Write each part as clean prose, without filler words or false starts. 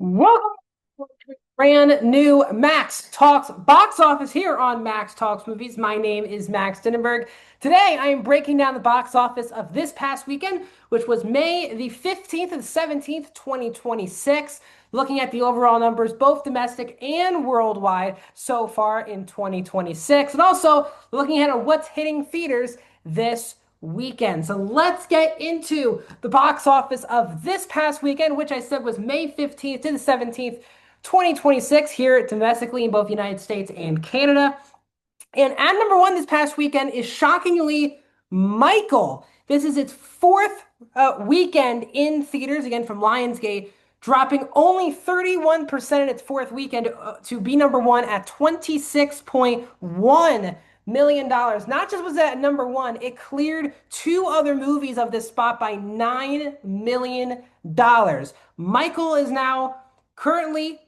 Welcome to a brand new Max Talks box office here on Max Talks Movies. My name is Max Dinnenberg. Today I am breaking down the box office of this past weekend, which was May the 15th and 17th, 2026. Looking at the overall numbers, both domestic and worldwide so far in 2026. And also looking ahead at what's hitting theaters this weekend. So let's get into the box office of this past weekend, which I said was May 15th to the 17th, 2026, here domestically in both the United States and Canada. And at number one this past weekend is shockingly Michael. This is its fourth weekend in theaters, again from Lionsgate, dropping only 31% in its fourth weekend to be number one at $26.1 million. Not just was that number one, it cleared two other movies of this spot by $9 million. Michael is now currently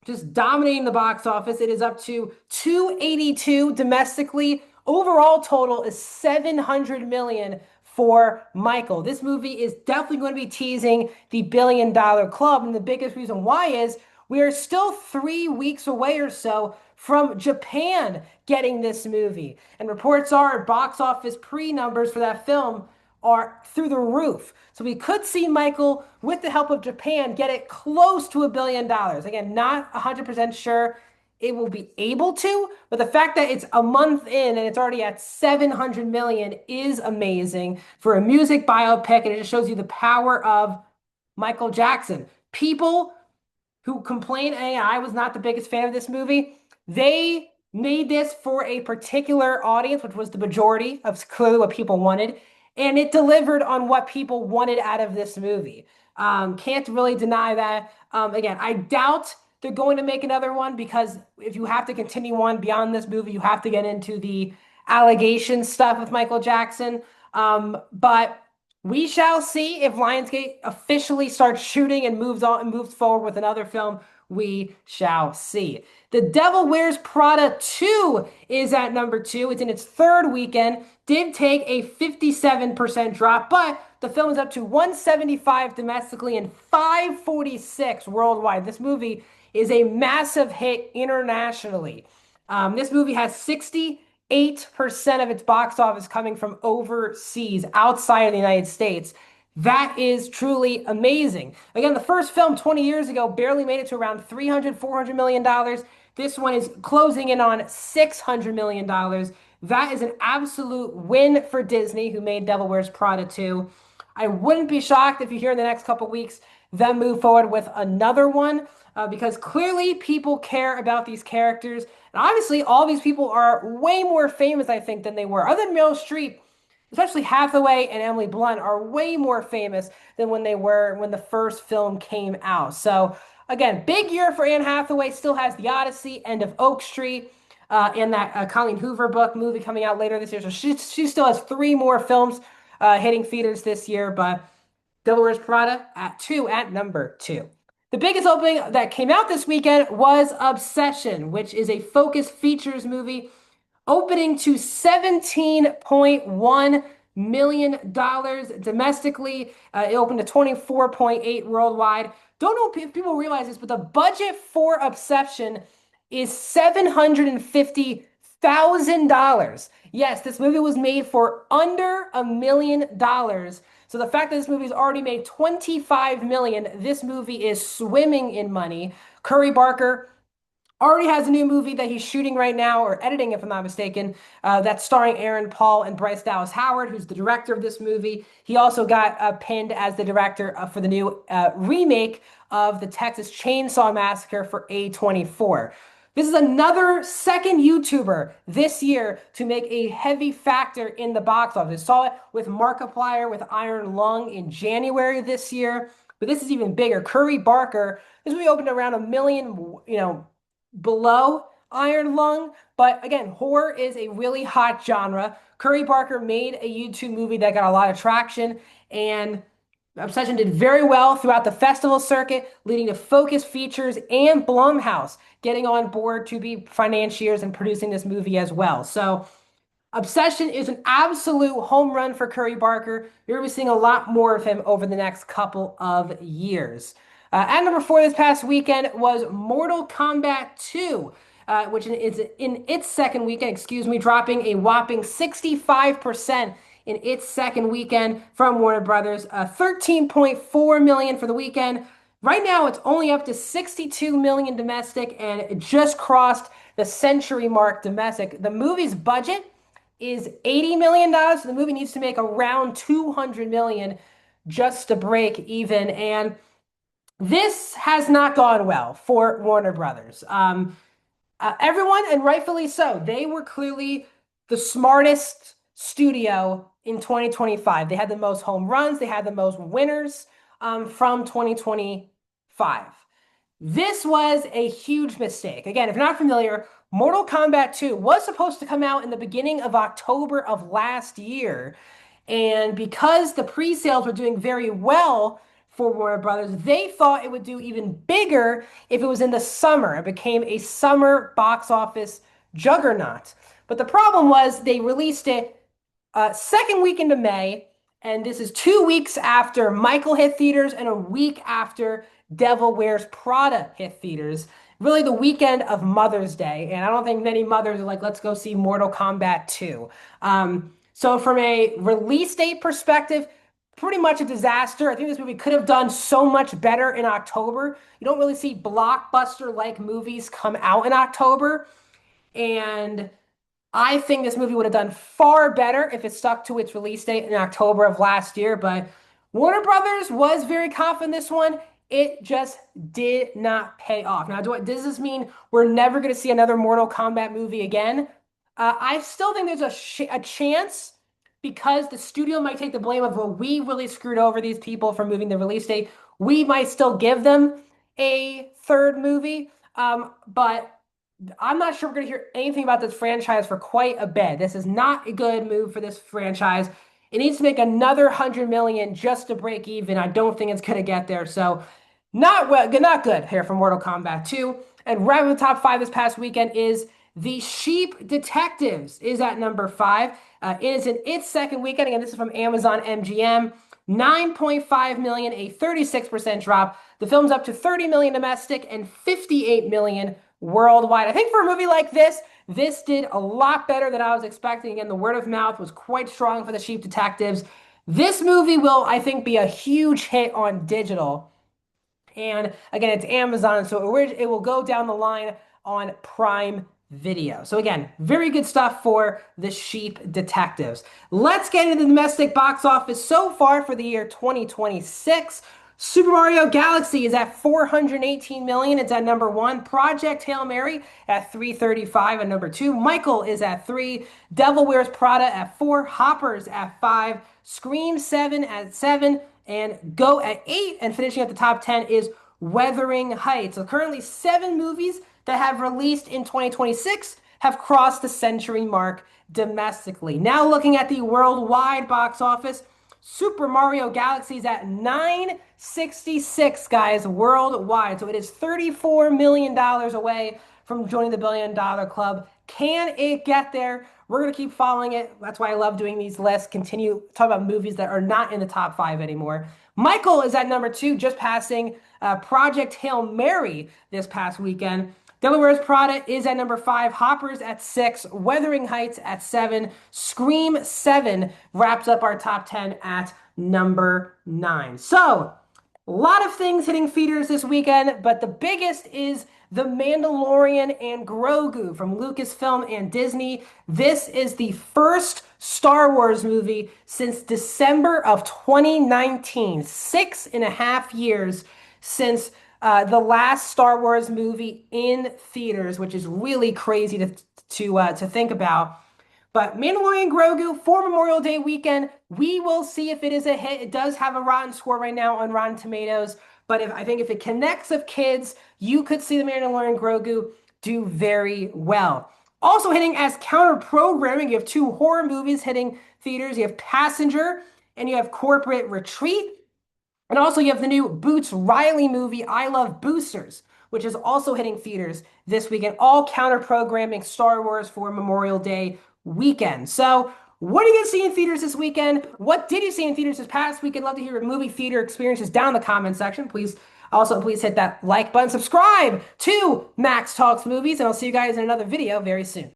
just dominating the box office. It is up to 282 domestically. Overall total is 700 million for Michael. This movie is definitely going to be teasing the billion-dollar club, and the biggest reason why is we are still 3 weeks away or so from Japan getting this movie. And reports are box office pre-numbers for that film are through the roof. So we could see Michael, with the help of Japan, get it close to $1 billion. Again, not 100% sure it will be able to, but the fact that it's a month in and it's already at 700 million is amazing for a music biopic, and it just shows you the power of Michael Jackson. People who complain, and I was not the biggest fan of this movie, they made this for a particular audience, which was the majority of clearly what people wanted, and it delivered on what people wanted out of this movie. Can't really deny that. Again, I doubt they're going to make another one because if you have to continue on beyond this movie, you have to get into the allegation stuff with Michael Jackson. But we shall see if Lionsgate officially starts shooting and moves on and moves forward with another film. We shall see. The Devil Wears Prada 2 is at number two. It's in its third weekend. Did take a 57% drop, but the film is up to 175 domestically and 546 worldwide. This movie is a massive hit internationally. This movie has 68% of its box office coming from overseas, outside of the United States. That is truly amazing. Again, the first film 20 years ago barely made it to around $300, $400 million. This one is closing in on $600 million. That is an absolute win for Disney, who made Devil Wears Prada 2. I wouldn't be shocked if you hear in the next couple weeks them move forward with another one, because clearly people care about these characters. And obviously, all these people are way more famous, I think, than they were. Other than Meryl Streep, especially Hathaway and Emily Blunt, are way more famous than when they were when the first film came out. So again, big year for Anne Hathaway. Still has The Odyssey, End of Oak Street, and that Colleen Hoover book movie coming out later this year. So she still has three more films hitting theaters this year. But Devil Wears Prada at number two. The biggest opening that came out this weekend was Obsession, which is a Focus Features movie, opening to $17.1 million domestically. It opened to 24.8 worldwide. Don't know if people realize this, but the budget for Obsession is $750,000. Yes, this movie was made for under $1 million. So the fact that this movie has already made 25 million, this movie is swimming in money. Curry Barker already has a new movie that he's shooting right now, or editing, if I'm not mistaken, that's starring Aaron Paul and Bryce Dallas Howard, who's the director of this movie. He also got pinned as the director for the new remake of the Texas Chainsaw Massacre for A24. This is another second YouTuber this year to make a heavy factor in the box office. Saw it with Markiplier with Iron Lung in January this year, but this is even bigger. Curry Barker, this movie opened around a million, below Iron Lung. But again, horror is a really hot genre. Curry Barker made a YouTube movie that got a lot of traction, and Obsession did very well throughout the festival circuit, leading to Focus Features and Blumhouse getting on board to be financiers and producing this movie as well. So Obsession is an absolute home run for Curry Barker. You're going to be seeing a lot more of him over the next couple of years. At number four this past weekend was Mortal Kombat 2, which is in its second weekend, excuse me, dropping a whopping 65% in its second weekend from Warner Brothers. 13.4 million for the weekend. Right now, it's only up to 62 million domestic, and it just crossed the century mark domestic. The movie's budget is $80 million. So the movie needs to make around 200 million just to break even. And this has not gone well for Warner Brothers. Everyone, and rightfully so, they were clearly the smartest studio in 2025. They had the most home runs, they had the most winners from 2025. This was a huge mistake. Again, if you're not familiar, Mortal Kombat 2 was supposed to come out in the beginning of October of last year. And because the pre-sales were doing very well for Warner Brothers, they thought it would do even bigger if it was in the summer. It became a summer box office juggernaut. But the problem was they released it second week into May, and this is 2 weeks after Michael hit theaters and a week after Devil Wears Prada hit theaters. Really the weekend of Mother's Day, and I don't think many mothers are like, let's go see Mortal Kombat 2. So from a release date perspective, pretty much a disaster. I think this movie could have done so much better in October. You don't really see blockbuster-like movies come out in October, and I think this movie would have done far better if it stuck to its release date in October of last year, but Warner Brothers was very confident in this one. It just did not pay off. Now, does this mean we're never going to see another Mortal Kombat movie again? I still think there's a chance because the studio might take the blame of, well, we really screwed over these people for moving the release date. We might still give them a third movie, but I'm not sure we're going to hear anything about this franchise for quite a bit. This is not a good move for this franchise. It needs to make another 100 million just to break even. I don't think it's going to get there. So not good here for Mortal Kombat 2. And right in the top five this past weekend is The Sheep Detectives is at number five. It is in its second weekend. Again, this is from Amazon MGM. 9.5 million, a 36% drop. The film's up to 30 million domestic and 58 million worldwide. I think for a movie like this did a lot better than I was expecting. Again, the word of mouth was quite strong for The Sheep Detectives. This movie will, I think, be a huge hit on digital. And again, it's Amazon, so it will go down the line on Prime Video. So again, very good stuff for The Sheep Detectives. Let's get into the domestic box office so far for the year 2026. Super Mario Galaxy is at 418 million. It's at number one. Project Hail Mary at 335 at number two. Michael is at three. Devil Wears Prada at four. Hoppers at five. Scream 7 at seven. And Go at eight. And finishing at the top 10 is Wuthering Heights. So currently 7 movies that have released in 2026 have crossed the century mark domestically. Now looking at the worldwide box office, Super Mario Galaxy is at 966, guys, worldwide. So it is $34 million away from joining the $1 billion club. Can it get there? We're going to keep following it. That's why I love doing these lists. Continue talk about movies that are not in the top 5 anymore. Michael is at number 2, just passing Project Hail Mary this past weekend. Devil Wears Prada is at number 5. Hoppers at 6. Wuthering Heights at 7. Scream 7 wraps up our top 10 at number 9. So, a lot of things hitting theaters this weekend, but the biggest is The Mandalorian and Grogu from Lucasfilm and Disney. This is the first Star Wars movie since December of 2019. 6.5 years since the last Star Wars movie in theaters, which is really crazy to think about. But Mandalorian Grogu for Memorial Day weekend, we will see if it is a hit. It does have a rotten score right now on Rotten Tomatoes, but I think if it connects with kids, you could see the Mandalorian Grogu do very well. Also hitting as counter programming, you have 2 horror movies hitting theaters. You have Passenger and you have Corporate Retreat. And also you have the new Boots Riley movie, I Love Boosters, which is also hitting theaters this weekend. All counter-programming Star Wars for Memorial Day weekend. So what are you going to see in theaters this weekend? What did you see in theaters this past weekend? Love to hear your movie theater experiences down in the comment section. Please Also, please hit that like button, subscribe to Max Talks Movies, and I'll see you guys in another video very soon.